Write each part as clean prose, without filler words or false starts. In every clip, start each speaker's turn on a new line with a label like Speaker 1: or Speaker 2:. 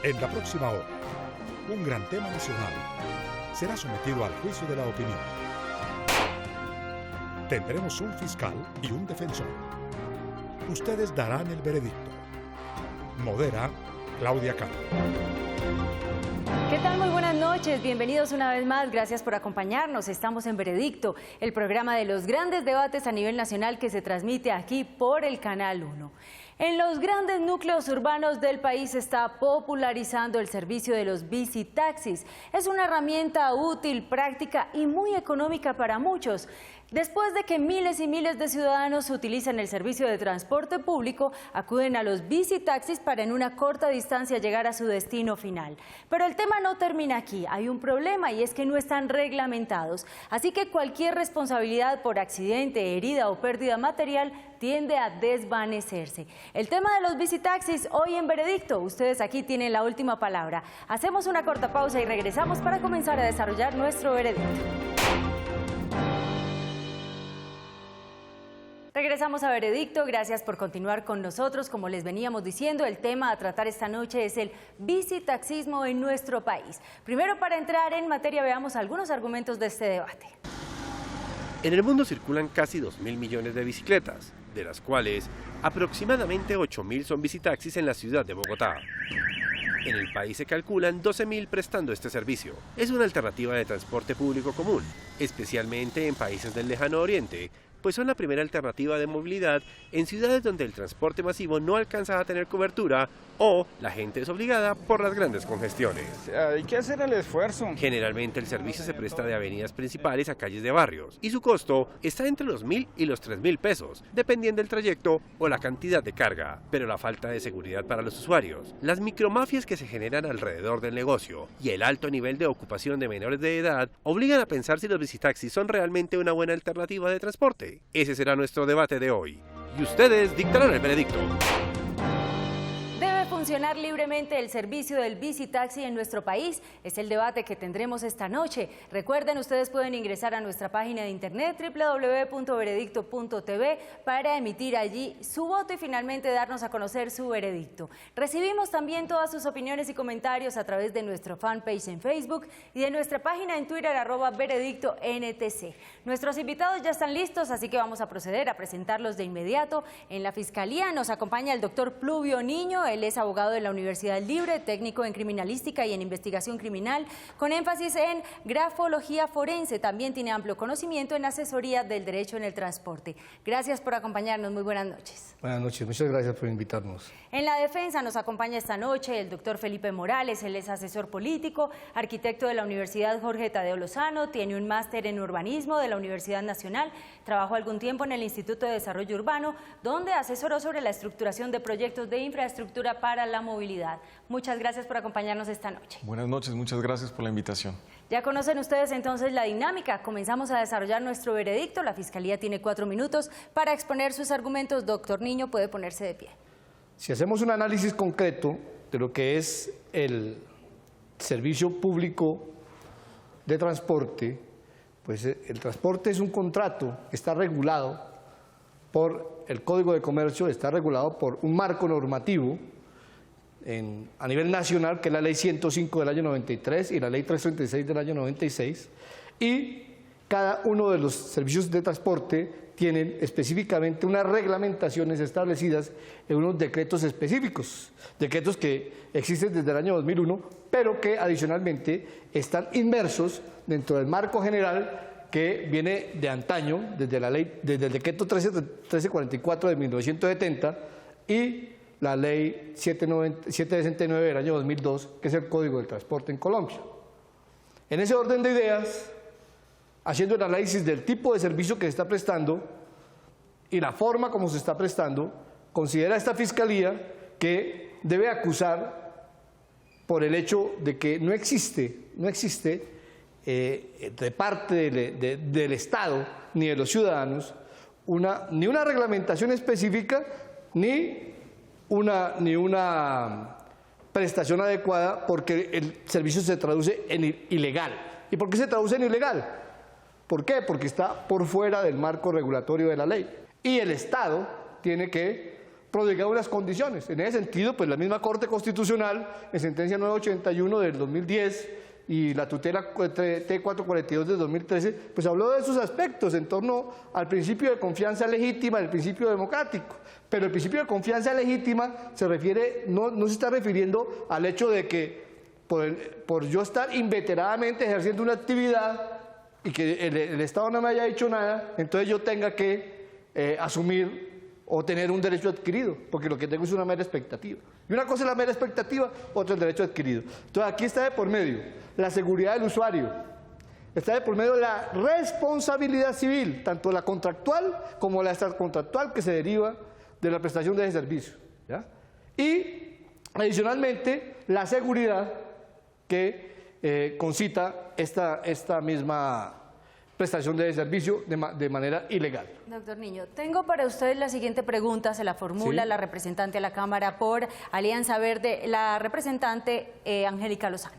Speaker 1: En la próxima hora, un gran tema nacional será sometido al juicio de la opinión. Tendremos un fiscal y un defensor. Ustedes darán el veredicto. Modera Claudia Cano.
Speaker 2: ¿Qué tal? Muy buenas noches, bienvenidos una vez más, gracias por acompañarnos. Estamos en Veredicto, el programa de los grandes debates a nivel nacional que se transmite aquí por el Canal 1. En los grandes núcleos urbanos del país se está popularizando el servicio de los bicitaxis. Es una herramienta útil, práctica y muy económica para muchos. Después de que miles y miles de ciudadanos utilizan el servicio de transporte público, acuden a los bicitaxis para en una corta distancia llegar a su destino final. Pero el tema no termina aquí, hay un problema y es que no están reglamentados. Así que cualquier responsabilidad por accidente, herida o pérdida material tiende a desvanecerse. El tema de los bicitaxis hoy en Veredicto, ustedes aquí tienen la última palabra. Hacemos una corta pausa y regresamos para comenzar a desarrollar nuestro veredicto. Regresamos a Veredicto, gracias por continuar con nosotros. Como les veníamos diciendo, el tema a tratar esta noche es el bicitaxismo en nuestro país. Primero, para entrar en materia, veamos algunos argumentos de este debate.
Speaker 3: En el mundo circulan casi 2.000 millones de bicicletas, de las cuales aproximadamente 8.000 son bicitaxis en la ciudad de Bogotá. En el país se calculan 12.000 prestando este servicio. Es una alternativa de transporte público común, especialmente en países del lejano oriente, pues son la primera alternativa de movilidad en ciudades donde el transporte masivo no alcanza a tener cobertura o la gente es obligada por las grandes congestiones.
Speaker 4: Hay que hacer el esfuerzo.
Speaker 3: Generalmente el servicio se presta de avenidas principales a calles de barrios y su costo está entre los 1.000 y los 3.000 pesos, dependiendo del trayecto o la cantidad de carga. Pero la falta de seguridad para los usuarios, las micromafias que se generan alrededor del negocio y el alto nivel de ocupación de menores de edad obligan a pensar si los bicitaxis son realmente una buena alternativa de transporte. Ese será nuestro debate de hoy. Y ustedes dictarán el veredicto.
Speaker 2: Funcionar libremente el servicio del bicitaxi en nuestro país es el debate que tendremos esta noche. Recuerden, ustedes pueden ingresar a nuestra página de internet www.veredicto.tv para emitir allí su voto y finalmente darnos a conocer su veredicto. Recibimos también todas sus opiniones y comentarios a través de nuestro fanpage en Facebook y de nuestra página en Twitter @veredictontc. Nuestros invitados ya están listos, así que vamos a proceder a presentarlos de inmediato. En la Fiscalía nos acompaña el doctor Pluvio Niño, él es abogado de la Universidad Libre, técnico en criminalística y en investigación criminal, con énfasis en grafología forense. También tiene amplio conocimiento en asesoría del derecho en el transporte. Gracias por acompañarnos, muy buenas noches.
Speaker 5: Buenas noches, muchas gracias por invitarnos.
Speaker 2: En la defensa nos acompaña esta noche el doctor Felipe Morales, él es asesor político, arquitecto de la Universidad Jorge Tadeo Lozano, tiene un máster en urbanismo de la Universidad Nacional, trabajó algún tiempo en el Instituto de Desarrollo Urbano, donde asesoró sobre la estructuración de proyectos de infraestructura para la movilidad. Muchas gracias por acompañarnos esta noche.
Speaker 6: Buenas noches, muchas gracias por la invitación.
Speaker 2: Ya conocen ustedes entonces la dinámica. Comenzamos a desarrollar nuestro veredicto. La Fiscalía tiene 4 minutos para exponer sus argumentos. Doctor Niño, puede ponerse de pie.
Speaker 5: Si hacemos un análisis concreto de lo que es el servicio público de transporte, pues el transporte es un contrato, está regulado por el Código de Comercio, está regulado por un marco normativo a nivel nacional, que es la Ley 105 del año 93 y la Ley 336 del año 96, y cada uno de los servicios de transporte tienen específicamente unas reglamentaciones establecidas en unos decretos específicos, decretos que existen desde el año 2001, pero que adicionalmente están inmersos dentro del marco general que viene de antaño, desde el decreto 1344 de 1970 y la ley 769 del año 2002, que es el Código del Transporte en Colombia. En ese orden de ideas, haciendo el análisis del tipo de servicio que se está prestando y la forma como se está prestando, considera esta Fiscalía que debe acusar por el hecho de que no existe de parte del Estado ni de los ciudadanos ni una reglamentación específica ni una prestación adecuada, porque el servicio se traduce en ilegal. ¿Y por qué se traduce en ilegal? ¿Por qué? Porque está por fuera del marco regulatorio de la ley. Y el Estado tiene que prodigado unas condiciones. En ese sentido, pues la misma Corte Constitucional, en sentencia 981 del 2010 y la tutela T442 del 2013, pues habló de esos aspectos en torno al principio de confianza legítima, el principio democrático. Pero el principio de confianza legítima se refiere, no se está refiriendo al hecho de que por yo estar inveteradamente ejerciendo una actividad y que el Estado no me haya dicho nada, entonces yo tenga que asumir o tener un derecho adquirido, porque lo que tengo es una mera expectativa. Y una cosa es la mera expectativa, otra el derecho adquirido. Entonces aquí está de por medio la seguridad del usuario, está de por medio la responsabilidad civil, tanto la contractual como la extracontractual que se deriva de la prestación de ese servicio, ¿ya? Y adicionalmente la seguridad que concita esta misma prestación de servicio de manera ilegal.
Speaker 2: Doctor Niño, tengo para usted la siguiente pregunta, se la formula la representante de la Cámara por Alianza Verde, la representante Angélica Lozano.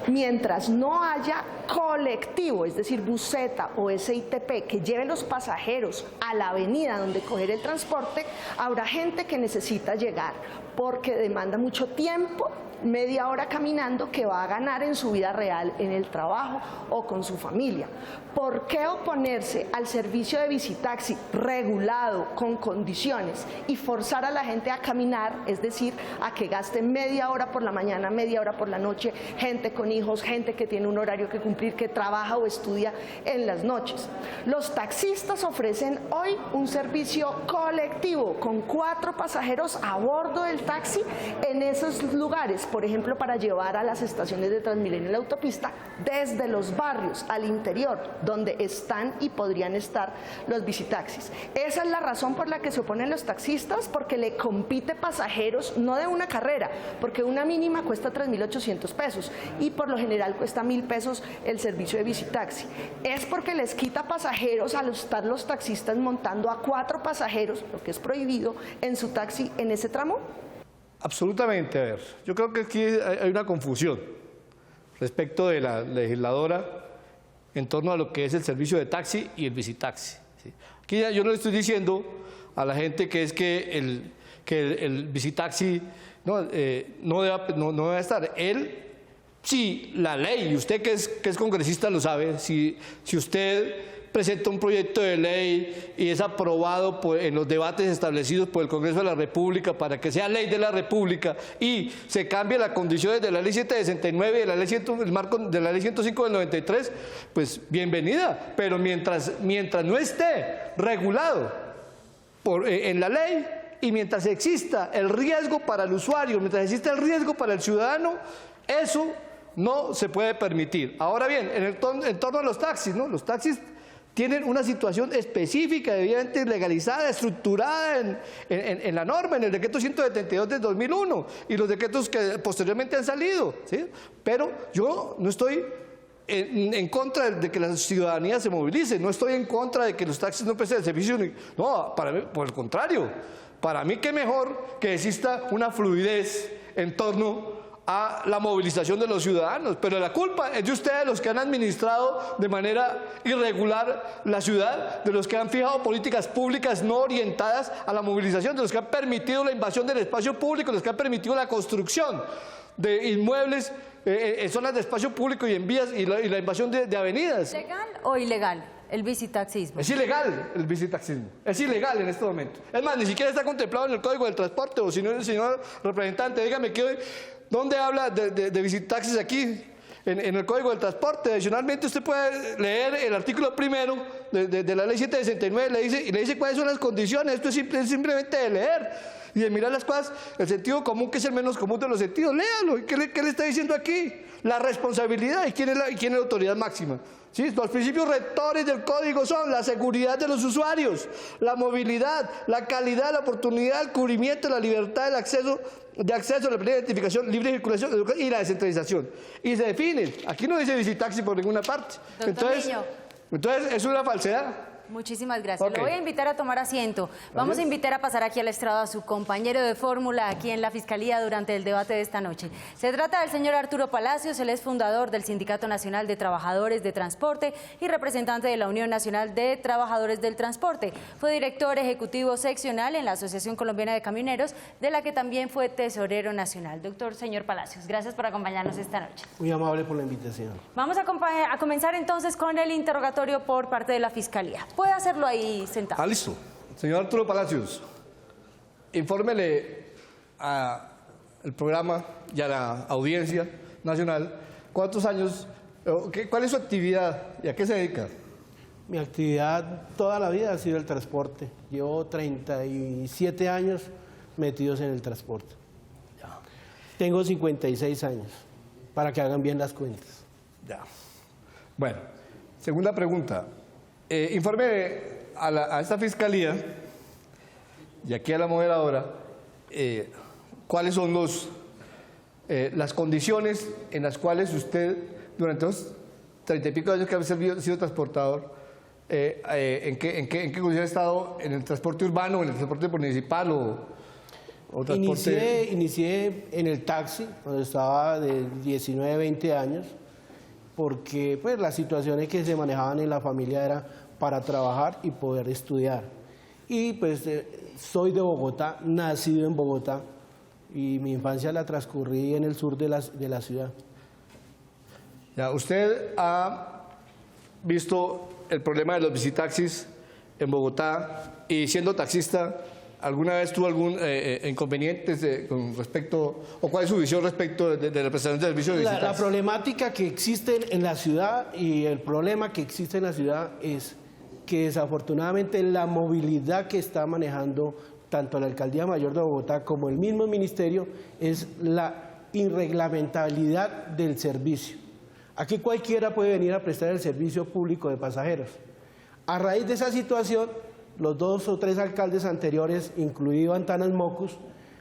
Speaker 7: Mientras no haya colectivo, es decir, buseta o SITP, que lleve los pasajeros a la avenida donde coger el transporte, habrá gente que necesita llegar porque demanda mucho tiempo, media hora caminando, que va a ganar en su vida real, en el trabajo o con su familia. ¿Por qué oponerse al servicio de visitaxi regulado, con condiciones, y forzar a la gente a caminar, es decir, a que gaste media hora por la mañana, media hora por la noche, gente con hijos, gente que tiene un horario que cumplir, que trabaja o estudia en las noches? Los taxistas ofrecen hoy un servicio colectivo con 4 pasajeros a bordo del taxi en esos lugares, por ejemplo, para llevar a las estaciones de Transmilenio y la autopista desde los barrios al interior, donde están y podrían estar los visitaxis. Esa es la razón por la que se oponen los taxistas, porque le compite pasajeros, no de una carrera, porque una mínima cuesta 3.800 pesos y por lo general cuesta 1.000 pesos el servicio de visitaxi. Es porque les quita pasajeros al estar los taxistas montando a 4 pasajeros, lo que es prohibido, en su taxi en ese tramo.
Speaker 5: Absolutamente, a ver, yo creo que aquí hay una confusión respecto de la legisladora en torno a lo que es el servicio de taxi y el visitaxi, ¿sí? Aquí yo no le estoy diciendo a la gente que es que el visitaxi no debe estar. Si la ley, y usted que es congresista lo sabe, si usted presenta un proyecto de ley y es aprobado en los debates establecidos por el Congreso de la República para que sea ley de la República y se cambie las condiciones de la ley 769 y de la ley el marco de la ley 105 del 93, pues bienvenida, pero mientras no esté regulado en la ley y mientras exista el riesgo para el usuario, mientras exista el riesgo para el ciudadano, eso no se puede permitir. Ahora bien, en torno a los taxis, ¿no? Los taxis tienen una situación específica, debidamente legalizada, estructurada en la norma, en el decreto 172 del 2001 y los decretos que posteriormente han salido, ¿sí? Pero yo no estoy en contra de que la ciudadanía se movilice, no estoy en contra de que los taxis no presten el servicio, no, para mí, por el contrario, para mí qué mejor que exista una fluidez en torno a la movilización de los ciudadanos, pero la culpa es de ustedes, los que han administrado de manera irregular la ciudad, de los que han fijado políticas públicas no orientadas a la movilización, de los que han permitido la invasión del espacio público, de los que han permitido la construcción de inmuebles en zonas de espacio público y en vías y la invasión de avenidas.
Speaker 2: ¿Legal o ilegal el visitaxismo?
Speaker 5: Es ilegal el visitaxismo, es ilegal en este momento. Es más, ni siquiera está contemplado en el Código del Transporte, o si no, el señor representante, dígame ¿dónde habla de visitaxis aquí? En el Código del Transporte. Adicionalmente, usted puede leer el artículo 1 de la ley 769, y le dice cuáles son las condiciones. Esto es simplemente de leer y de mirar las cosas, el sentido común, que es el menos común de los sentidos. Léalo. ¿Qué le está diciendo aquí? La responsabilidad y quién es la autoridad máxima. ¿Sí? Los principios rectores del código son la seguridad de los usuarios, la movilidad, la calidad, la oportunidad, el cubrimiento, la libertad, el acceso, la plena identificación, libre circulación y la descentralización. Y se define. Aquí no dice visitaxi por ninguna parte. Entonces es una falsedad.
Speaker 2: Muchísimas gracias.
Speaker 5: Ok.
Speaker 2: Lo voy a invitar a tomar asiento. Vamos a invitar a pasar aquí al estrado a su compañero de fórmula aquí en la Fiscalía durante el debate de esta noche. Se trata del señor Arturo Palacios, él es fundador del Sindicato Nacional de Trabajadores de Transporte y representante de la Unión Nacional de Trabajadores del Transporte. Fue director ejecutivo seccional en la Asociación Colombiana de Camioneros, de la que también fue tesorero nacional. Doctor, señor Palacios, gracias por acompañarnos esta noche.
Speaker 8: Muy amable por la invitación.
Speaker 2: Vamos a comenzar entonces con el interrogatorio por parte de la Fiscalía. Puede hacerlo ahí sentado.
Speaker 5: Listo. Señor Arturo Palacios, infórmele al programa y a la audiencia nacional cuántos años, cuál es su actividad y a qué se dedica.
Speaker 8: Mi actividad toda la vida ha sido el transporte. Llevo 37 años metidos en el transporte. Tengo 56 años, para que hagan bien las cuentas.
Speaker 5: Ya. Bueno, segunda pregunta. Informe a esta fiscalía y aquí a la moderadora cuáles son las condiciones en las cuales usted, durante los 30 y pico años que ha sido transportador, en qué condición ha estado en el transporte urbano, en el transporte municipal o transporte...
Speaker 8: Inicié en el taxi cuando estaba de 19, 20 años, porque pues, las situaciones que se manejaban en la familia era para trabajar y poder estudiar. Y pues soy de Bogotá, nacido en Bogotá, y mi infancia la transcurrí en el sur de la ciudad.
Speaker 5: Ya, ¿usted ha visto el problema de los visitaxis en Bogotá y siendo taxista, alguna vez tuvo algún inconveniente con respecto, o cuál es su visión respecto de la prestación de servicios de visitaxis?
Speaker 8: La problemática que existe en la ciudad y el problema que existe en la ciudad es que desafortunadamente la movilidad que está manejando tanto la Alcaldía Mayor de Bogotá como el mismo ministerio es la irreglamentabilidad del servicio. Aquí cualquiera puede venir a prestar el servicio público de pasajeros. A raíz de esa situación, los 2 o 3 alcaldes anteriores, incluido Antanas Mocus,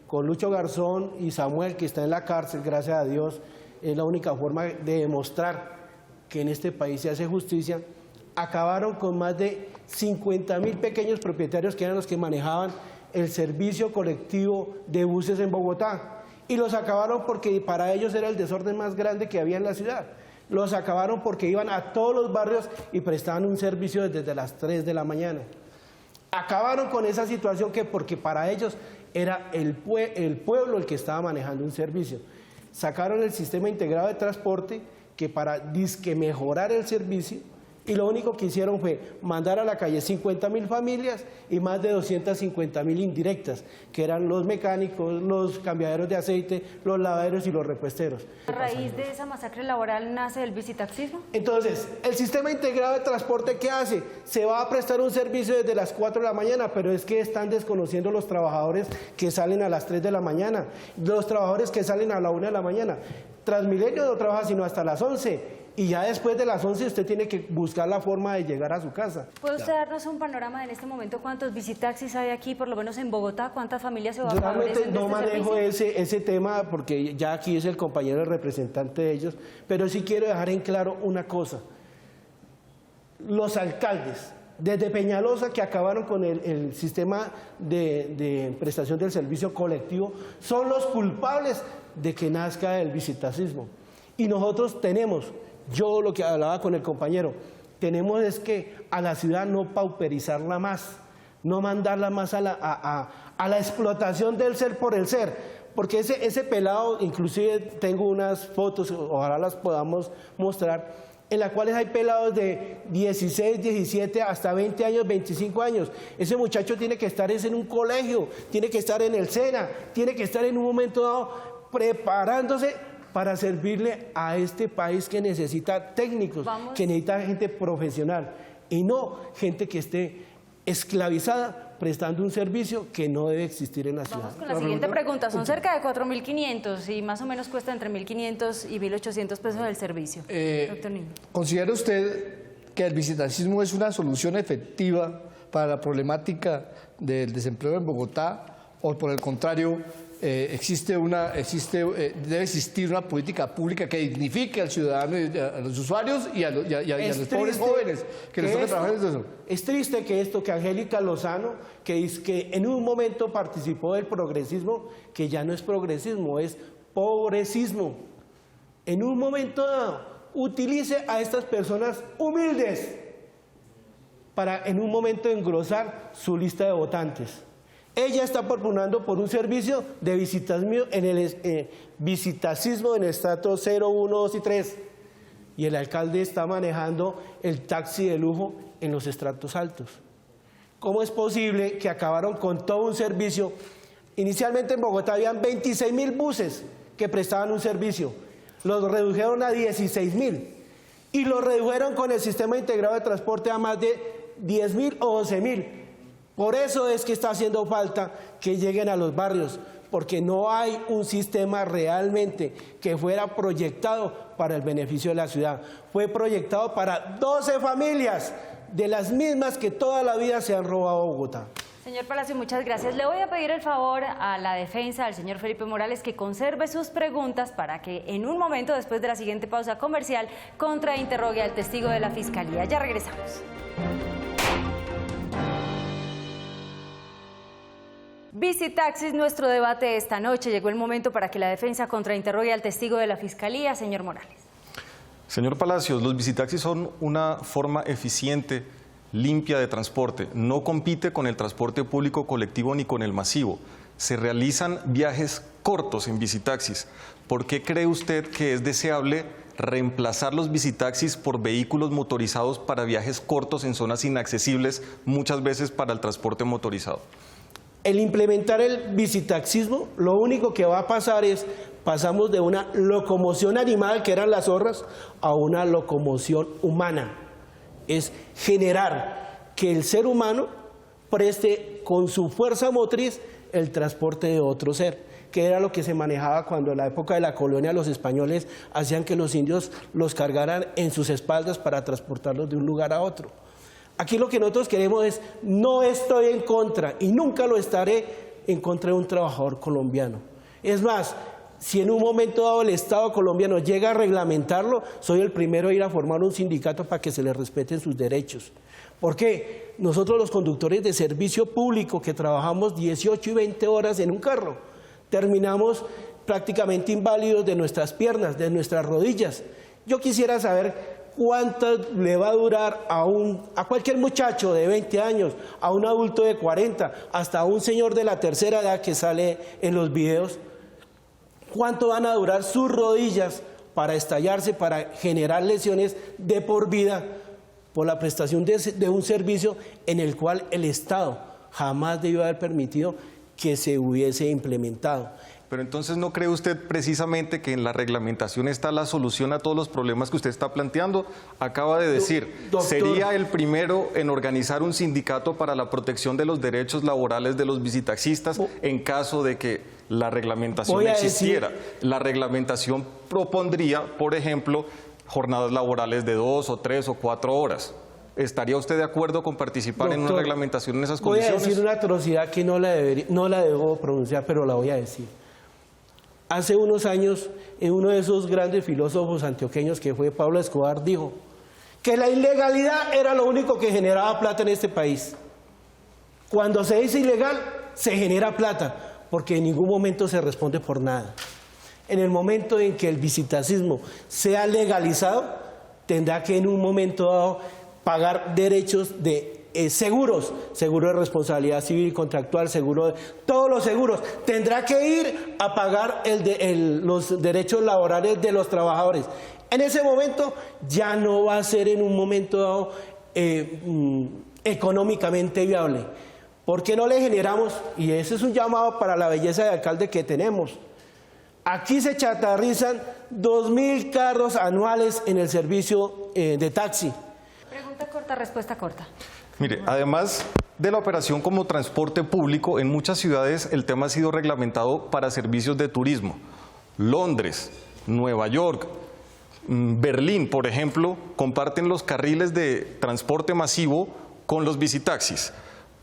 Speaker 8: con Lucho Garzón y Samuel, que está en la cárcel, gracias a Dios, es la única forma de demostrar que en este país se hace justicia, acabaron con más de 50.000 pequeños propietarios que eran los que manejaban el servicio colectivo de buses en Bogotá. Y los acabaron porque para ellos era el desorden más grande que había en la ciudad. Los acabaron porque iban a todos los barrios y prestaban un servicio desde las 3 de la mañana. Acabaron con esa situación porque para ellos era el pueblo el que estaba manejando un servicio. Sacaron el sistema integrado de transporte que para mejorar el servicio, y lo único que hicieron fue mandar a la calle 50.000 familias y más de 250.000 indirectas, que eran los mecánicos, los cambiaderos de aceite, los lavaderos y los repuesteros.
Speaker 2: ¿A raíz de esa masacre laboral nace el visitaxismo?
Speaker 8: Entonces, el sistema integrado de transporte, ¿qué hace? Se va a prestar un servicio desde las 4 de la mañana, pero es que están desconociendo los trabajadores que salen a las 3 de la mañana, los trabajadores que salen a la 1 de la mañana. Transmilenio no trabaja sino hasta las 11. Y ya después de las 11 usted tiene que buscar la forma de llegar a su casa.
Speaker 2: ¿Puede usted darnos un panorama en este momento cuántos visitaxis hay aquí, por lo menos en Bogotá? ¿Cuántas familias se van a
Speaker 8: Realmente no manejo ese tema porque ya aquí es el compañero el representante de ellos, pero sí quiero dejar en claro una cosa. Los alcaldes, desde Peñalosa, que acabaron con el sistema de prestación del servicio colectivo, son los culpables de que nazca el visitaxismo. Y nosotros tenemos... Yo lo que hablaba con el compañero, tenemos es que a la ciudad no pauperizarla más, no mandarla más a la explotación del ser por el ser, porque ese pelado, inclusive tengo unas fotos, ojalá las podamos mostrar, en las cuales hay pelados de 16, 17, hasta 20 años, 25 años. Ese muchacho tiene que estar en un colegio, tiene que estar en el SENA, tiene que estar en un momento dado preparándose para servirle a este país que necesita técnicos, que necesita gente profesional y no gente que esté esclavizada prestando un servicio que no debe existir en la ciudad.
Speaker 2: Vamos con la siguiente pregunta. Son cerca de 4.500 y más o menos cuesta entre 1.500 y 1.800 pesos el servicio. Doctor Niño.
Speaker 5: ¿Considera usted que el visitaxismo es una solución efectiva para la problemática del desempleo en Bogotá o por el contrario debe existir una política pública que dignifique al ciudadano, a los usuarios y a los pobres jóvenes que les toca trabajar en eso.
Speaker 8: Es triste que Angélica Lozano, que en un momento participó del progresismo, que ya no es progresismo, es pobrecismo, en un momento dado, utilice a estas personas humildes para en un momento engrosar su lista de votantes. Ella está propugnando por un servicio de visitacismo en el estrato 0, 1, 2 y 3. Y el alcalde está manejando el taxi de lujo en los estratos altos. ¿Cómo es posible que acabaron con todo un servicio? Inicialmente en Bogotá habían 26.000 buses que prestaban un servicio. Los redujeron a 16.000 y los redujeron con el sistema integrado de transporte a más de 10.000 o 12.000. Por eso es que está haciendo falta que lleguen a los barrios, porque no hay un sistema realmente que fuera proyectado para el beneficio de la ciudad. Fue proyectado para 12 familias, de las mismas que toda la vida se han robado a Bogotá.
Speaker 2: Señor Palacio, muchas gracias. Le voy a pedir el favor a la defensa del señor Felipe Morales que conserve sus preguntas para que en un momento, después de la siguiente pausa comercial, contrainterrogue al testigo de la Fiscalía. Ya regresamos. Visitaxis, nuestro debate esta noche. Llegó el momento para que la defensa contrainterrogue al testigo de la Fiscalía, señor Morales.
Speaker 6: Señor Palacios, los visitaxis son una forma eficiente, limpia de transporte. No compite con el transporte público colectivo ni con el masivo. Se realizan viajes cortos en visitaxis. ¿Por qué cree usted que es deseable reemplazar los visitaxis por vehículos motorizados para viajes cortos en zonas inaccesibles, muchas veces para el transporte motorizado?
Speaker 8: El implementar el visitaxismo, lo único que va a pasar es, pasamos de una locomoción animal, que eran las zorras, a una locomoción humana. Es generar que el ser humano preste con su fuerza motriz el transporte de otro ser, que era lo que se manejaba cuando en la época de la colonia los españoles hacían que los indios los cargaran en sus espaldas para transportarlos de un lugar a otro. Aquí lo que nosotros queremos es, no estoy en contra y nunca lo estaré en contra de un trabajador colombiano. Es más, si en un momento dado el Estado colombiano llega a reglamentarlo, soy el primero a ir a formar un sindicato para que se les respeten sus derechos. ¿Por qué? Nosotros los conductores de servicio público que trabajamos 18 y 20 horas en un carro, terminamos prácticamente inválidos de nuestras piernas, de nuestras rodillas. Yo quisiera saber cuánto le va a durar a cualquier muchacho de 20 años, a un adulto de 40, hasta a un señor de la tercera edad que sale en los videos. ¿Cuánto van a durar sus rodillas para estallarse, para generar lesiones de por vida por la prestación de un servicio en el cual el Estado jamás debió haber permitido que se hubiese implementado?
Speaker 6: Pero entonces, ¿no cree usted precisamente que en la reglamentación está la solución a todos los problemas que usted está planteando? Acaba de decir,
Speaker 8: Doctor,
Speaker 6: sería el primero en organizar un sindicato para la protección de los derechos laborales de los visitaxistas en caso de que la reglamentación existiera. La reglamentación propondría, por ejemplo, jornadas laborales de 2 o 3 o 4 horas. ¿Estaría usted de acuerdo con participar en una reglamentación en esas condiciones?
Speaker 8: Voy a decir una atrocidad que no la debo pronunciar, pero la voy a decir. Hace unos años, uno de esos grandes filósofos antioqueños que fue Pablo Escobar dijo que la ilegalidad era lo único que generaba plata en este país. Cuando se dice ilegal, se genera plata, porque en ningún momento se responde por nada. En el momento en que el visitaxismo sea legalizado, tendrá que en un momento dado pagar derechos de seguros, seguro de responsabilidad civil y contractual, seguro de todos los seguros. Tendrá que ir a pagar los derechos laborales de los trabajadores. En ese momento ya no va a ser en un momento dado económicamente viable. ¿Por qué no le generamos? Y ese es un llamado para la belleza de alcalde que tenemos. Aquí se chatarrizan 2.000 carros anuales en el servicio de taxi.
Speaker 2: Pregunta corta, respuesta corta.
Speaker 6: Mire, además de la operación como transporte público, en muchas ciudades el tema ha sido reglamentado para servicios de turismo. Londres, Nueva York, Berlín, por ejemplo, comparten los carriles de transporte masivo con los visitaxis.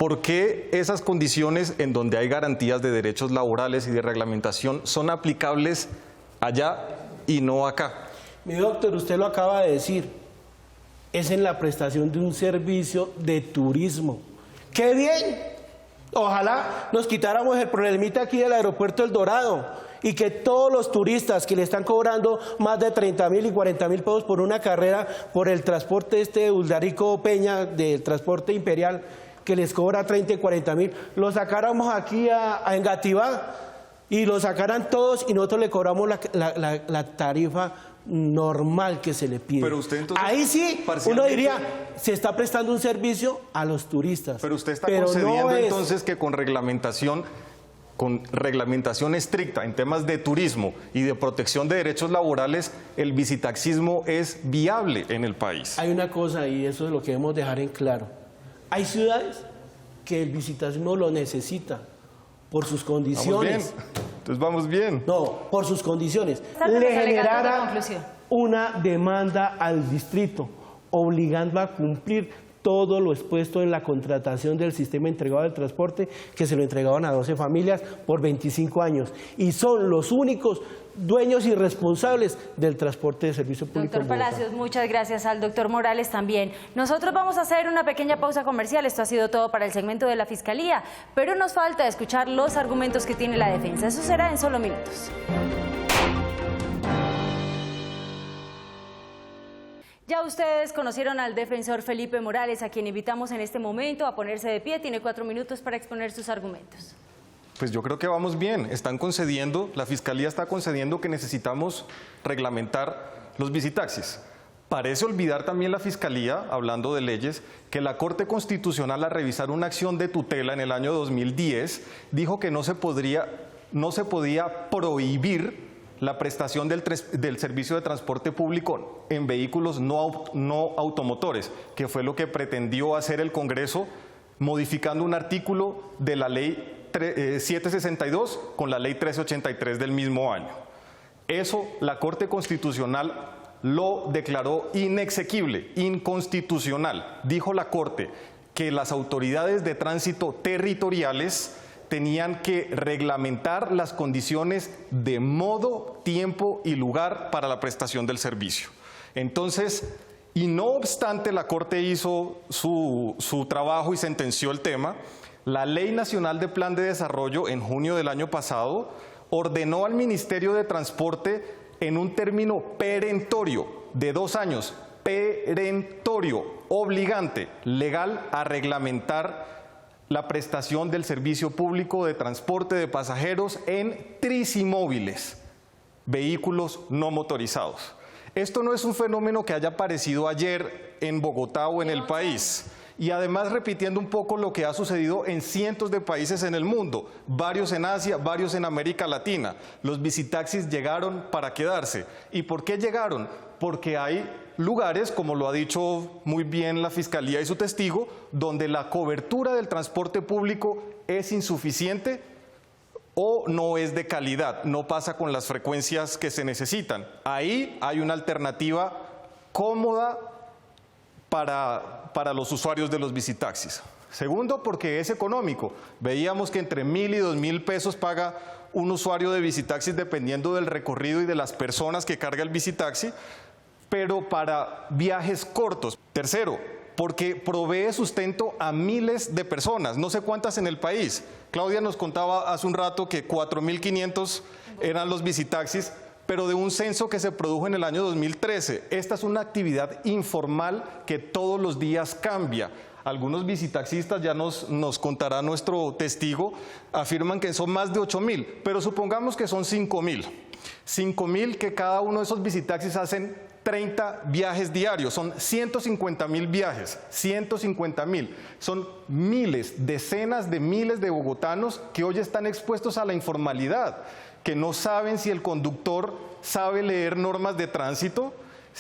Speaker 6: ¿Por qué esas condiciones en donde hay garantías de derechos laborales y de reglamentación son aplicables allá y no acá?
Speaker 8: Mi doctor, usted lo acaba de decir, es en la prestación de un servicio de turismo. ¡Qué bien! Ojalá nos quitáramos el problemita aquí del aeropuerto El Dorado y que todos los turistas que le están cobrando más de 30.000 y 40.000 pesos por una carrera por el transporte de Uldarico Peña, del transporte imperial, que les cobra 30 y 40.000, lo sacáramos aquí a Engativá y lo sacaran todos y nosotros le cobramos la tarifa normal que se le pide.
Speaker 6: Pero usted entonces,
Speaker 8: ahí sí, uno diría, se está prestando un servicio a los turistas.
Speaker 6: Pero usted está concediendo entonces que con reglamentación estricta en temas de turismo y de protección de derechos laborales, el visitaxismo es viable en el país.
Speaker 8: Hay una cosa, y eso es lo que debemos dejar en claro. Hay ciudades que el visitaxismo lo necesita por sus condiciones.
Speaker 6: Entonces vamos bien.
Speaker 8: No, por sus condiciones. Le generara una demanda al distrito, obligando a cumplir todo lo expuesto en la contratación del sistema entregado del transporte, que se lo entregaban a 12 familias por 25 años. Y son los únicos dueños y responsables del transporte de servicio público.
Speaker 2: Doctor Palacios, muchas gracias. Al doctor Morales también. Nosotros vamos a hacer una pequeña pausa comercial. Esto ha sido todo para el segmento de la Fiscalía, pero nos falta escuchar los argumentos que tiene la defensa. Eso será en solo minutos. Ya ustedes conocieron al defensor Felipe Morales, a quien invitamos en este momento a ponerse de pie. Tiene 4 minutos para exponer sus argumentos.
Speaker 6: Pues yo creo que vamos bien. Están concediendo, la Fiscalía está concediendo que necesitamos reglamentar los visitaxis. Parece olvidar también la Fiscalía, hablando de leyes, que la Corte Constitucional, al revisar una acción de tutela en el año 2010, dijo que no se podía prohibir la prestación del servicio de transporte público en vehículos no automotores, que fue lo que pretendió hacer el Congreso, modificando un artículo de la ley 762 con la ley 1383 del mismo año. Eso la Corte Constitucional lo declaró inexequible, inconstitucional. Dijo la Corte que las autoridades de tránsito territoriales tenían que reglamentar las condiciones de modo, tiempo y lugar para la prestación del servicio. Entonces, y no obstante la Corte hizo su trabajo y sentenció el tema, la Ley Nacional de Plan de Desarrollo en junio del año pasado ordenó al Ministerio de Transporte en un término perentorio de 2 años, perentorio, obligante, legal, a reglamentar la prestación del servicio público de transporte de pasajeros en trisimóviles, vehículos no motorizados. Esto no es un fenómeno que haya aparecido ayer en Bogotá o en el país. Y además repitiendo un poco lo que ha sucedido en cientos de países en el mundo, varios en Asia, varios en América Latina. Los visitaxis llegaron para quedarse. ¿Y por qué llegaron? Porque hay lugares, como lo ha dicho muy bien la Fiscalía y su testigo, donde la cobertura del transporte público es insuficiente o no es de calidad, no pasa con las frecuencias que se necesitan. Ahí hay una alternativa cómoda para los usuarios de los visitaxis. Segundo, porque es económico. Veíamos que entre 1.000 y 2.000 pesos paga un usuario de visitaxis dependiendo del recorrido y de las personas que carga el visitaxi, pero para viajes cortos. Tercero, porque provee sustento a miles de personas, no sé cuántas en el país. Claudia nos contaba hace un rato que 4.500 eran los visitaxis, pero de un censo que se produjo en el año 2013. Esta es una actividad informal que todos los días cambia. Algunos visitaxistas, ya nos contará nuestro testigo, afirman que son más de 8.000, pero supongamos que son 5.000. 5.000 que cada uno de esos visitaxis hacen 30 viajes diarios, son 150.000 viajes, 150.000. Son miles, decenas de miles de bogotanos que hoy están expuestos a la informalidad, que no saben si el conductor sabe leer normas de tránsito,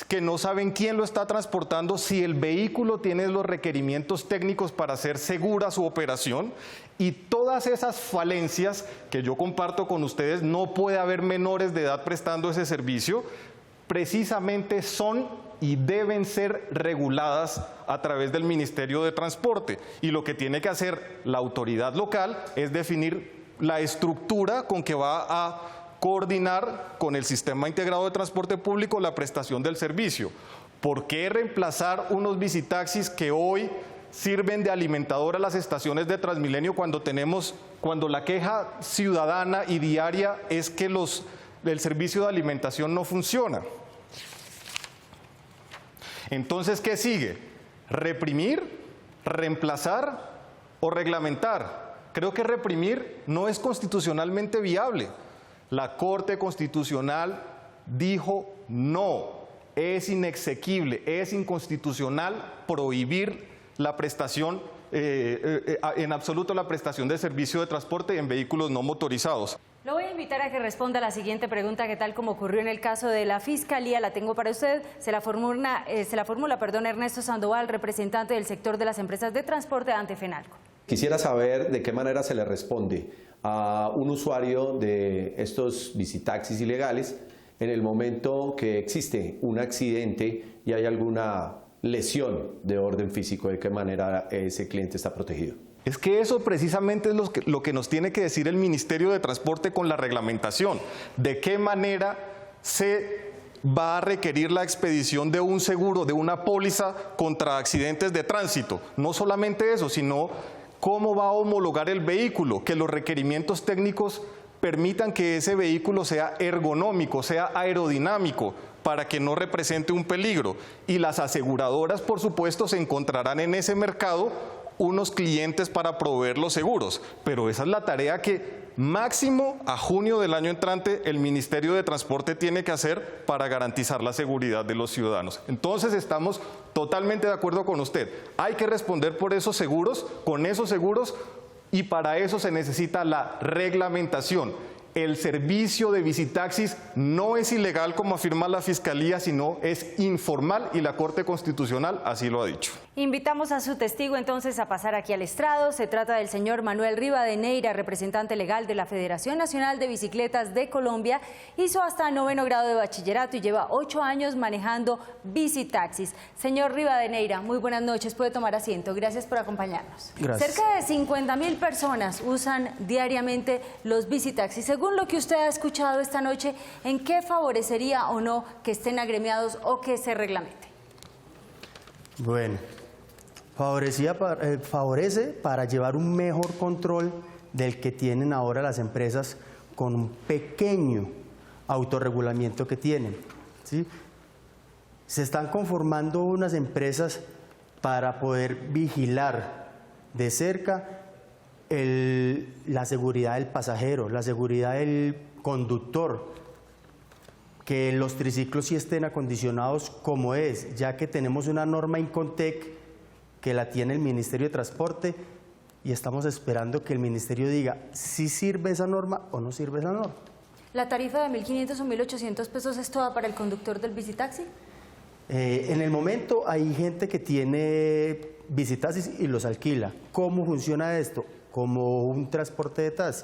Speaker 6: que no saben quién lo está transportando, si el vehículo tiene los requerimientos técnicos para hacer segura su operación, y todas esas falencias que yo comparto con ustedes. No puede haber menores de edad prestando ese servicio. precisamente son y deben ser reguladas a través del Ministerio de Transporte. Y lo que tiene que hacer la autoridad local es definir la estructura con que va a coordinar con el Sistema Integrado de Transporte Público la prestación del servicio. ¿Por qué reemplazar unos bicitaxis que hoy sirven de alimentador a las estaciones de Transmilenio cuando la queja ciudadana y diaria es que el servicio de alimentación no funciona? Entonces, ¿qué sigue? ¿Reprimir, reemplazar o reglamentar? Creo que reprimir no es constitucionalmente viable. La Corte Constitucional dijo no, es inexequible, es inconstitucional prohibir la prestación, en absoluto la prestación de servicio de transporte en vehículos no motorizados.
Speaker 2: Lo voy a invitar a que responda a la siguiente pregunta, que tal como ocurrió en el caso de la Fiscalía, la tengo para usted. Se la formula, Ernesto Sandoval, representante del sector de las empresas de transporte ante FENALCO.
Speaker 9: Quisiera saber de qué manera se le responde a un usuario de estos bicitaxis ilegales en el momento que existe un accidente y hay alguna lesión de orden físico, de qué manera ese cliente está protegido.
Speaker 6: Es que eso precisamente es lo que nos tiene que decir el Ministerio de Transporte con la reglamentación. ¿De qué manera se va a requerir la expedición de un seguro, de una póliza contra accidentes de tránsito? No solamente eso, sino cómo va a homologar el vehículo, que los requerimientos técnicos permitan que ese vehículo sea ergonómico, sea aerodinámico, para que no represente un peligro. Y las aseguradoras, por supuesto, se encontrarán en ese mercado unos clientes para proveer los seguros, pero esa es la tarea que máximo a junio del año entrante el Ministerio de Transporte tiene que hacer para garantizar la seguridad de los ciudadanos. Entonces estamos totalmente de acuerdo con usted, hay que responder por esos seguros, con esos seguros, y para eso se necesita la reglamentación. El servicio de bicitaxis no es ilegal como afirma la Fiscalía, sino es informal y la Corte Constitucional así lo ha dicho.
Speaker 2: Invitamos a su testigo entonces a pasar aquí al estrado. Se trata del señor Manuel Rivadeneira, representante legal de la Federación Nacional de Bicicletas de Colombia. Hizo hasta 9º grado de bachillerato y lleva 8 años manejando bicitaxis. Señor Rivadeneira, muy buenas noches, puede tomar asiento. Gracias por acompañarnos.
Speaker 8: Gracias.
Speaker 2: Cerca de 50.000 personas usan diariamente los bicitaxis. Según lo que usted ha escuchado esta noche, ¿en qué favorecería o no que estén agremiados o que se reglamente?
Speaker 10: Bueno, favorece para llevar un mejor control del que tienen ahora las empresas con un pequeño autorregulamiento que tienen, ¿sí? Se están conformando unas empresas para poder vigilar de cerca la seguridad del pasajero, la seguridad del conductor, que los triciclos sí estén acondicionados como es, ya que tenemos una norma Incontec que la tiene el Ministerio de Transporte y estamos esperando que el Ministerio diga si sirve esa norma o no sirve esa norma.
Speaker 2: ¿La tarifa de 1.500 o 1.800 pesos es toda para el conductor del bicitaxi?
Speaker 10: En el momento hay gente que tiene bicitaxis y los alquila. ¿Cómo funciona esto? Como un transporte de taxi.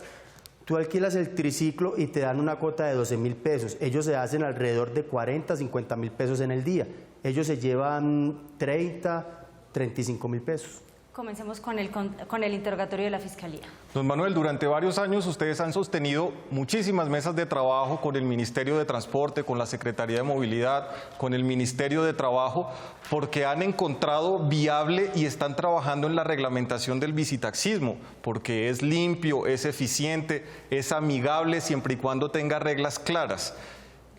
Speaker 10: Tú alquilas el triciclo y te dan una cuota de 12.000 pesos. Ellos se hacen alrededor de 40, 50.000 pesos en el día. Ellos se llevan 30, 35.000 pesos.
Speaker 2: Comencemos con el interrogatorio de la Fiscalía.
Speaker 6: Don Manuel, durante varios años ustedes han sostenido muchísimas mesas de trabajo con el Ministerio de Transporte, con la Secretaría de Movilidad, con el Ministerio de Trabajo, porque han encontrado viable y están trabajando en la reglamentación del bicitaxismo, porque es limpio, es eficiente, es amigable siempre y cuando tenga reglas claras.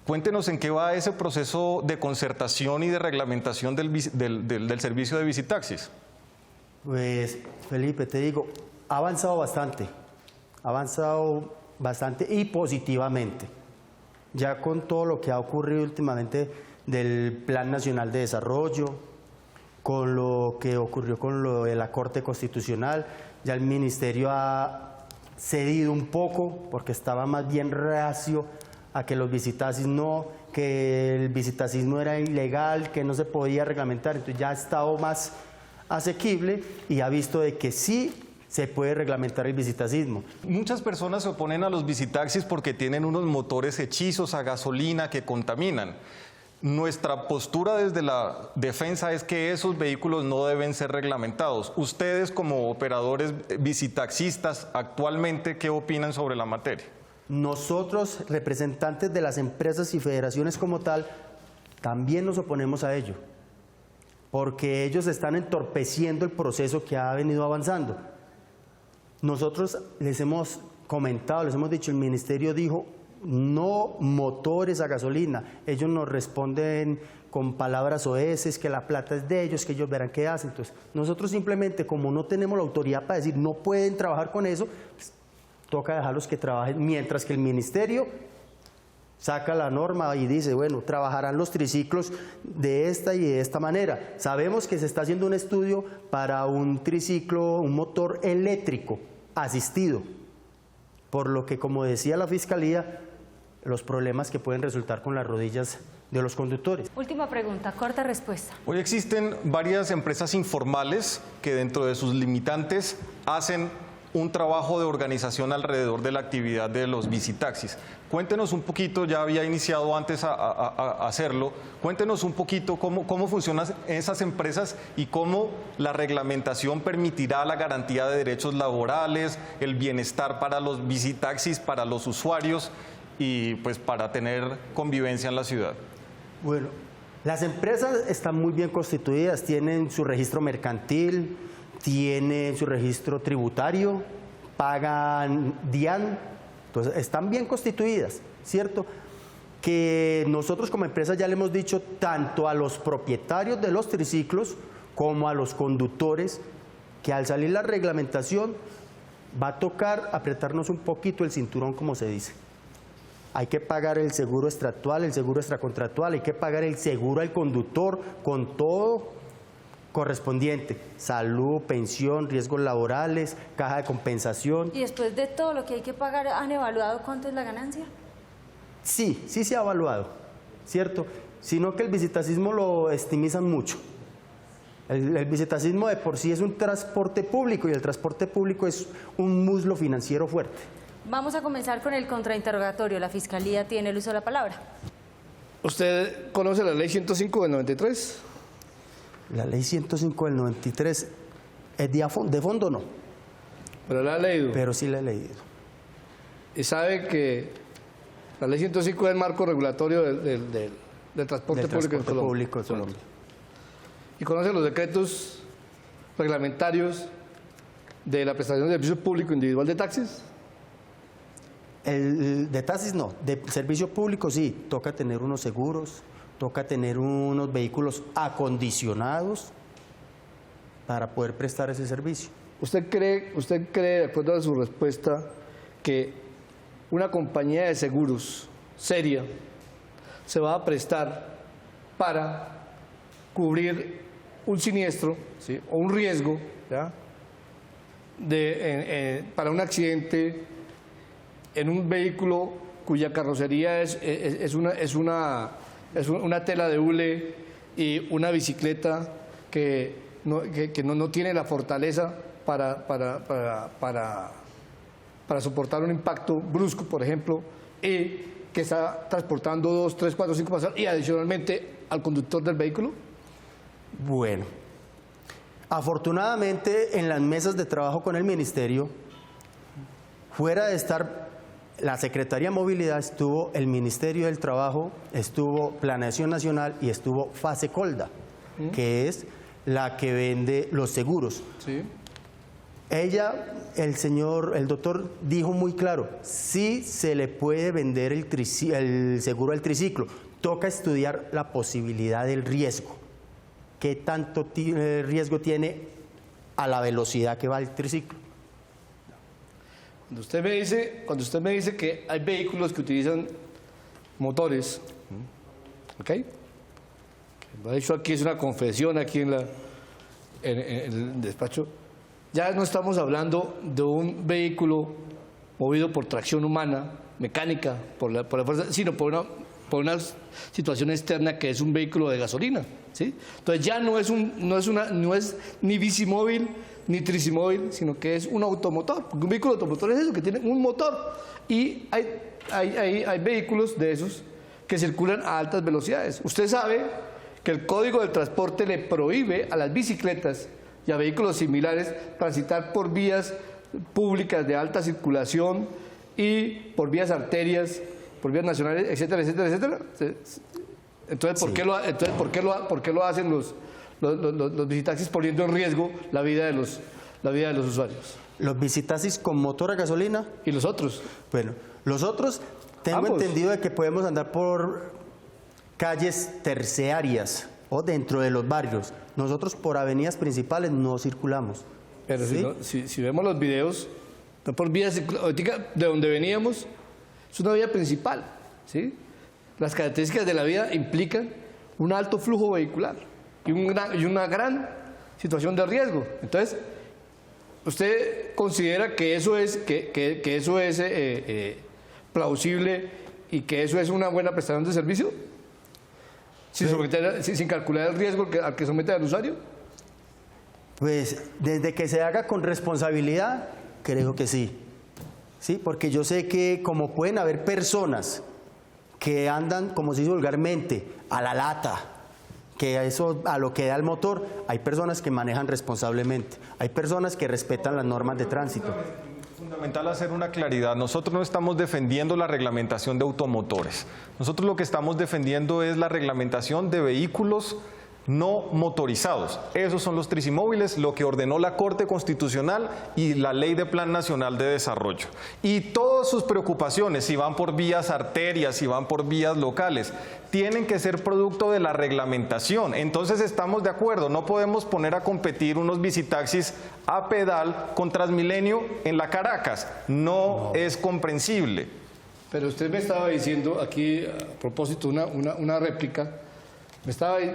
Speaker 6: Cuéntenos en qué va ese proceso de concertación y de reglamentación del servicio de bicitaxis.
Speaker 10: Pues, Felipe, te digo, ha avanzado bastante y positivamente. Ya con todo lo que ha ocurrido últimamente del Plan Nacional de Desarrollo, con lo que ocurrió con lo de la Corte Constitucional, ya el Ministerio ha cedido un poco porque estaba más bien reacio a que los bicitaxis que el bicitaxismo era ilegal, que no se podía reglamentar, entonces ya ha estado más asequible y ha visto de que sí se puede reglamentar el bicitaxismo.
Speaker 6: Muchas personas se oponen a los bicitaxis porque tienen unos motores hechizos a gasolina que contaminan. Nuestra postura desde la defensa es que esos vehículos no deben ser reglamentados. Ustedes, como operadores visitaxistas, actualmente, ¿qué opinan sobre la materia?
Speaker 10: Nosotros, representantes de las empresas y federaciones como tal, también nos oponemos a ello, porque ellos están entorpeciendo el proceso que ha venido avanzando. Nosotros les hemos comentado, les hemos dicho, el ministerio dijo no motores a gasolina. Ellos nos responden con palabras oeces, que la plata es de ellos, que ellos verán qué hacen. Entonces, nosotros simplemente, como no tenemos la autoridad para decir no pueden trabajar con eso, pues, toca dejarlos que trabajen, mientras que el ministerio saca la norma y dice, bueno, trabajarán los triciclos de esta y de esta manera. Sabemos que se está haciendo un estudio para un triciclo, un motor eléctrico asistido, por lo que, como decía la Fiscalía, los problemas que pueden resultar con las rodillas de los conductores.
Speaker 2: Última pregunta, corta respuesta.
Speaker 6: Hoy existen varias empresas informales que dentro de sus limitantes hacen un trabajo de organización alrededor de la actividad de los visitaxis. Cuéntenos un poquito, ya había iniciado antes a hacerlo, cuéntenos un poquito cómo funcionan esas empresas y cómo la reglamentación permitirá la garantía de derechos laborales, el bienestar para los visitaxis, para los usuarios y pues para tener convivencia en la ciudad.
Speaker 10: Bueno, las empresas están muy bien constituidas, tienen su registro mercantil, tienen su registro tributario, pagan DIAN, entonces están bien constituidas, ¿cierto? Que nosotros como empresa ya le hemos dicho tanto a los propietarios de los triciclos como a los conductores que al salir la reglamentación va a tocar apretarnos un poquito el cinturón, como se dice. Hay que pagar el seguro extractual, el seguro extracontractual, hay que pagar el seguro al conductor con todo correspondiente, salud, pensión, riesgos laborales, caja de compensación.
Speaker 2: ¿Y después de todo lo que hay que pagar, han evaluado cuánto es la ganancia?
Speaker 10: Sí se ha evaluado, ¿cierto? Sino que el visitaxismo lo estimizan mucho. El visitaxismo de por sí es un transporte público y el transporte público es un muslo financiero fuerte.
Speaker 2: Vamos a comenzar con el contrainterrogatorio. La Fiscalía tiene el uso de la palabra.
Speaker 5: ¿Usted conoce la ley 105 del 93?
Speaker 10: La ley 105 del 93 es de fondo no.
Speaker 5: ¿Pero la ha leído?
Speaker 10: Pero sí la he leído.
Speaker 5: ¿Y sabe que la ley 105 es el marco regulatorio del transporte público en Colombia? ¿Y conoce los decretos reglamentarios de la prestación de servicio público individual de taxis?
Speaker 10: El de taxis no, de servicio público sí, toca tener unos seguros, toca tener unos vehículos acondicionados para poder prestar ese servicio.
Speaker 5: ¿Usted cree, de acuerdo a su respuesta, que una compañía de seguros seria se va a prestar para cubrir un siniestro, ¿sí?, o un riesgo, ¿ya?, para un accidente en un vehículo cuya carrocería es una tela de hule y una bicicleta que no tiene la fortaleza para soportar un impacto brusco, por ejemplo, y que está transportando 2, 3, 4, 5 pasajeros y adicionalmente al conductor del vehículo?
Speaker 10: Bueno, afortunadamente en las mesas de trabajo con el ministerio, fuera de estar la Secretaría de Movilidad, estuvo el Ministerio del Trabajo, estuvo Planeación Nacional y estuvo Fasecolda, que es la que vende los seguros.
Speaker 5: Sí.
Speaker 10: El doctor dijo muy claro, sí se le puede vender el seguro al triciclo, toca estudiar la posibilidad del riesgo, qué tanto riesgo tiene a la velocidad que va el triciclo.
Speaker 5: Cuando usted me dice que hay vehículos que utilizan motores, ¿ok? Lo ha dicho aquí, es una confesión aquí en el despacho. Ya no estamos hablando de un vehículo movido por tracción humana, mecánica, por la fuerza, sino por una situación externa que es un vehículo de gasolina, ¿sí? Entonces ya no es ni bicimóvil ni tricimóvil, sino que es un automotor. Porque un vehículo automotor es eso, que tiene un motor. Y hay vehículos de esos que circulan a altas velocidades. Usted sabe que el Código del Transporte le prohíbe a las bicicletas y a vehículos similares transitar por vías públicas de alta circulación y por vías arterias, por vías nacionales, etcétera, etcétera, etcétera. Entonces, ¿por qué lo hacen los bicitaxis poniendo en riesgo la vida de los usuarios?
Speaker 10: Los bicitaxis con motor a gasolina.
Speaker 5: ¿Y los otros?
Speaker 10: Bueno, los otros tengo entendido de que podemos andar por calles terciarias o dentro de los barrios. Nosotros por avenidas principales no circulamos.
Speaker 5: Pero
Speaker 10: ¿sí?
Speaker 5: si vemos los videos, por vías de donde veníamos, es una vía principal, ¿sí? Las características de la vía implican un alto flujo vehicular y una gran situación de riesgo. Entonces, ¿usted considera que eso es, plausible y que eso es una buena prestación de servicio? Sin calcular el riesgo al que somete al usuario.
Speaker 10: Pues desde que se haga con responsabilidad, creo que sí. Sí, porque yo sé que como pueden haber personas que andan, como se dice vulgarmente, a la lata, que eso a lo que da el motor, hay personas que manejan responsablemente, hay personas que respetan las normas de tránsito.
Speaker 6: Es fundamental hacer una claridad. Nosotros no estamos defendiendo la reglamentación de automotores. Nosotros lo que estamos defendiendo es la reglamentación de vehículos no motorizados. Esos son los trisimóviles, lo que ordenó la Corte Constitucional y la Ley de Plan Nacional de Desarrollo. Y todas sus preocupaciones, si van por vías arterias, si van por vías locales, tienen que ser producto de la reglamentación. Entonces estamos de acuerdo, no podemos poner a competir unos bicitaxis a pedal con Transmilenio en la Caracas. No es comprensible.
Speaker 5: Pero usted me estaba diciendo aquí, a propósito, una réplica.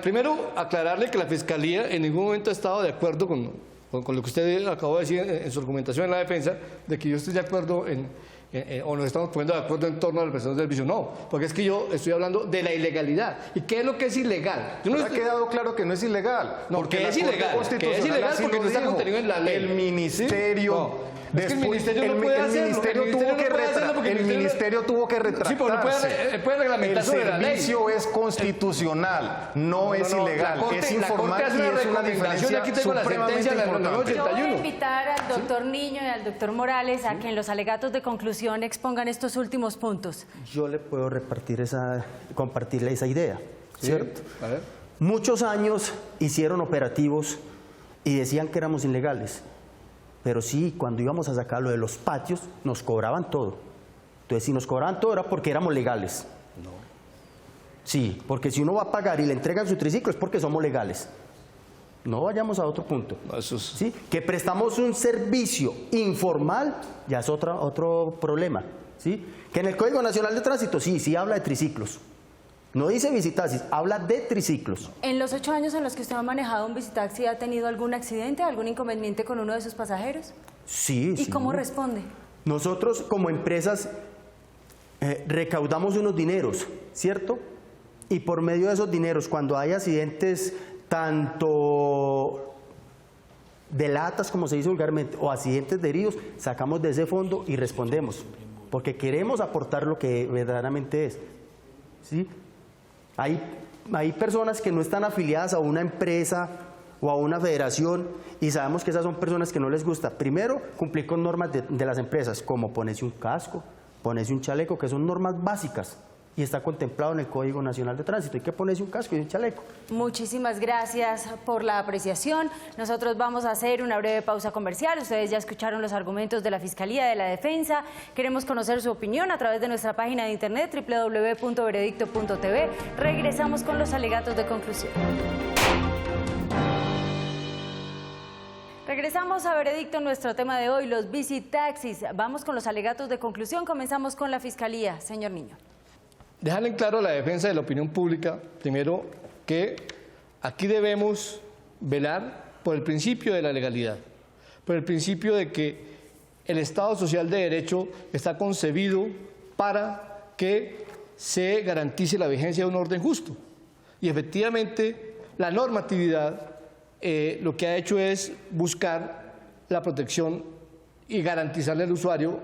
Speaker 5: Primero, aclararle que la Fiscalía en ningún momento ha estado de acuerdo con lo que usted acabó de decir en su argumentación en la defensa, de que yo estoy de acuerdo o nos estamos poniendo de acuerdo en torno a la prestación de servicio. No, porque es que yo estoy hablando de la ilegalidad. ¿Y qué es lo que es ilegal?
Speaker 6: Ha quedado claro que no es ilegal.
Speaker 5: No, porque es ilegal. Que es ilegal porque no está contenido en la ley.
Speaker 6: El ministerio...
Speaker 5: ¿Sí? Es que el ministerio no puede hacerlo.
Speaker 6: El ministerio tuvo que retractarse.
Speaker 5: Sí, pero no puede reglamentar sobre la ley.
Speaker 6: El servicio es constitucional, no es ilegal. Es informal y es una diferencia supremamente importante.
Speaker 2: Yo voy a invitar al doctor Niño y al doctor Morales a que en los alegatos de conclusión expongan estos últimos puntos.
Speaker 10: Yo le puedo compartirle esa idea, ¿cierto? A ver. Muchos años hicieron operativos y decían que éramos ilegales. Pero sí, cuando íbamos a sacarlo de los patios, nos cobraban todo. Entonces, si nos cobraban todo era porque éramos legales. No. Sí, porque si uno va a pagar y le entregan su triciclo es porque somos legales. No vayamos a otro punto.
Speaker 5: No, eso es...
Speaker 10: ¿Sí? Que prestamos un servicio informal, ya es otro problema. ¿Sí? Que en el Código Nacional de Tránsito sí habla de triciclos. No dice bicitaxis, habla de triciclos.
Speaker 2: ¿En los 8 años en los que usted ha manejado un bicitaxi ha tenido algún accidente, algún inconveniente con uno de sus pasajeros?
Speaker 10: Sí.
Speaker 2: ¿Y cómo responde?
Speaker 10: Nosotros como empresas recaudamos unos dineros, ¿cierto? Y por medio de esos dineros, cuando hay accidentes tanto de latas, como se dice vulgarmente, o accidentes de heridos, sacamos de ese fondo y respondemos, porque queremos aportar lo que verdaderamente es, ¿sí? Hay personas que no están afiliadas a una empresa o a una federación y sabemos que esas son personas que no les gusta. Primero, cumplir con normas de las empresas, como ponerse un casco, ponerse un chaleco, que son normas básicas y está contemplado en el Código Nacional de Tránsito. Hay que ponerse un casco y un chaleco.
Speaker 2: Muchísimas gracias por la apreciación. Nosotros vamos a hacer una breve pausa comercial. Ustedes ya escucharon los argumentos de la Fiscalía, de la Defensa. Queremos conocer su opinión a través de nuestra página de internet www.veredicto.tv. Regresamos con los alegatos de conclusión. Regresamos a Veredicto, nuestro tema de hoy, los bicitaxis. Vamos con los alegatos de conclusión. Comenzamos con la Fiscalía. Señor Niño.
Speaker 5: Dejarle en claro a la defensa de la opinión pública, primero, que aquí debemos velar por el principio de la legalidad, por el principio de que el Estado Social de Derecho está concebido para que se garantice la vigencia de un orden justo. Y efectivamente, la normatividad lo que ha hecho es buscar la protección y garantizarle al usuario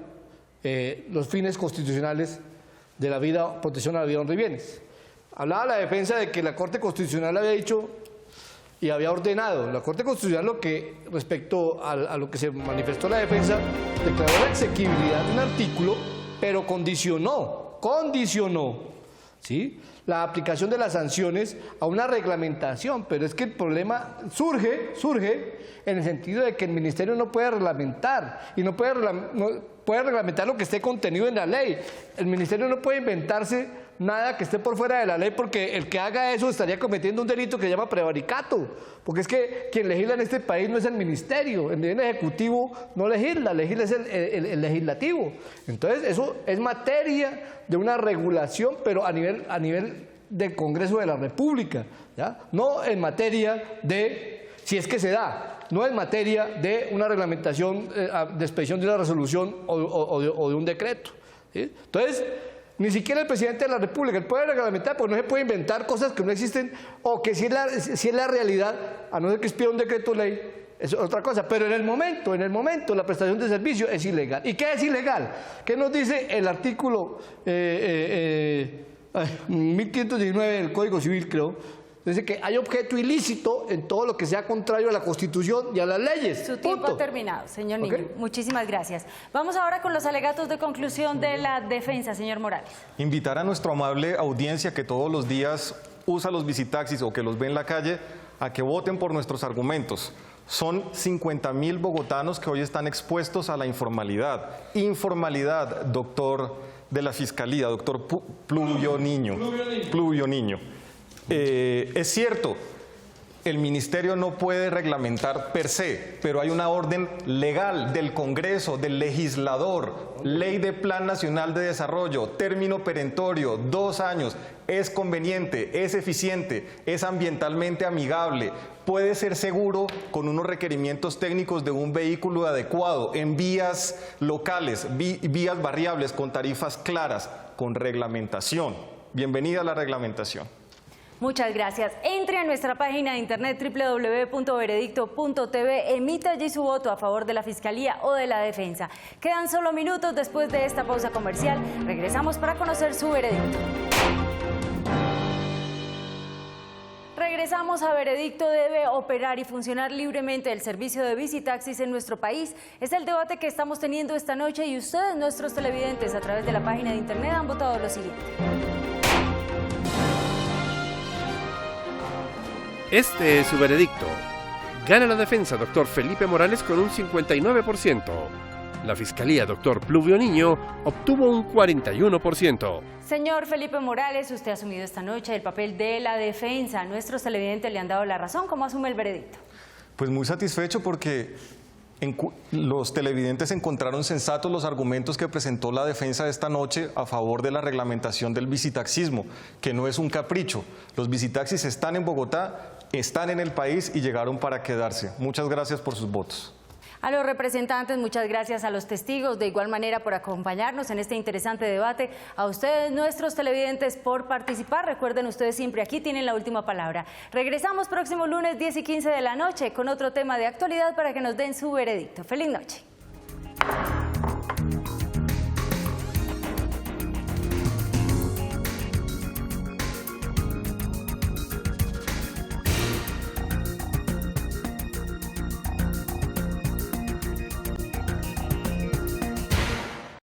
Speaker 5: los fines constitucionales de la vida, protección a la vida, honra y bienes. Hablaba la defensa de que la Corte Constitucional había dicho y había ordenado. La Corte Constitucional, lo que respecto a lo que se manifestó la defensa, declaró la exequibilidad de un artículo, pero condicionó, ¿sí?, la aplicación de las sanciones a una reglamentación. Pero es que el problema surge en el sentido de que el Ministerio no puede reglamentar, y no puede reglamentar lo que esté contenido en la ley. El Ministerio no puede inventarse nada que esté por fuera de la ley, porque el que haga eso estaría cometiendo un delito que se llama prevaricato, porque es que quien legisla en este país no es el Ministerio, el nivel ejecutivo no legisla, es el legislativo. Entonces eso es materia de una regulación, pero a nivel del Congreso de la República, ¿ya? No en materia de, si es que se da, no en materia de una reglamentación de expedición de una resolución o de un decreto, ¿sí? Entonces, ni siquiera el presidente de la República, él puede reglamentar, porque no se puede inventar cosas que no existen, o que si es la realidad, a no ser que expida un decreto ley, es otra cosa. Pero en el momento, la prestación de servicio es ilegal. ¿Y qué es ilegal? ¿Qué nos dice el artículo 1519 del Código Civil, creo? Dice que hay objeto ilícito en todo lo que sea contrario a la Constitución y a las leyes.
Speaker 2: Su tiempo ha terminado, señor Niño.
Speaker 5: ¿Okay?
Speaker 2: Muchísimas gracias. Vamos ahora con los alegatos de conclusión de la defensa, señor Morales.
Speaker 6: Invitar a nuestra amable audiencia que todos los días usa los visitaxis o que los ve en la calle a que voten por nuestros argumentos. Son 50.000 bogotanos que hoy están expuestos a la informalidad. Informalidad, doctor de la Fiscalía, doctor Pluvio Niño. Es cierto, el Ministerio no puede reglamentar per se, pero hay una orden legal del Congreso, del legislador, Ley de Plan Nacional de Desarrollo, término perentorio, 2 años, es conveniente, es eficiente, es ambientalmente amigable, puede ser seguro con unos requerimientos técnicos de un vehículo adecuado, en vías locales, vías variables, con tarifas claras, con reglamentación. Bienvenida a la reglamentación.
Speaker 2: Muchas gracias. Entre a nuestra página de internet www.veredicto.tv, emita allí su voto a favor de la Fiscalía o de la Defensa. Quedan solo minutos después de esta pausa comercial. Regresamos para conocer su veredicto. Regresamos a Veredicto. ¿Debe operar y funcionar libremente el servicio de visitaxis en nuestro país? Es el debate que estamos teniendo esta noche y ustedes, nuestros televidentes, a través de la página de internet han votado lo siguiente.
Speaker 3: Este es su veredicto. Gana la defensa, doctor Felipe Morales, con un 59%. La Fiscalía, doctor Pluvio Niño, obtuvo un 41%.
Speaker 2: Señor Felipe Morales, usted ha asumido esta noche el papel de la defensa. Nuestros televidentes le han dado la razón. ¿Cómo asume el veredicto?
Speaker 6: Pues muy satisfecho porque los televidentes encontraron sensatos los argumentos que presentó la defensa esta noche a favor de la reglamentación del visitaxismo, que no es un capricho. Los visitaxis están en Bogotá, están en el país y llegaron para quedarse. Muchas gracias por sus votos.
Speaker 2: A los representantes, muchas gracias. A los testigos, de igual manera, por acompañarnos en este interesante debate. A ustedes, nuestros televidentes, por participar. Recuerden, ustedes siempre aquí tienen la última palabra. Regresamos próximo lunes 10 y 15 de la noche con otro tema de actualidad para que nos den su veredicto. ¡Feliz noche!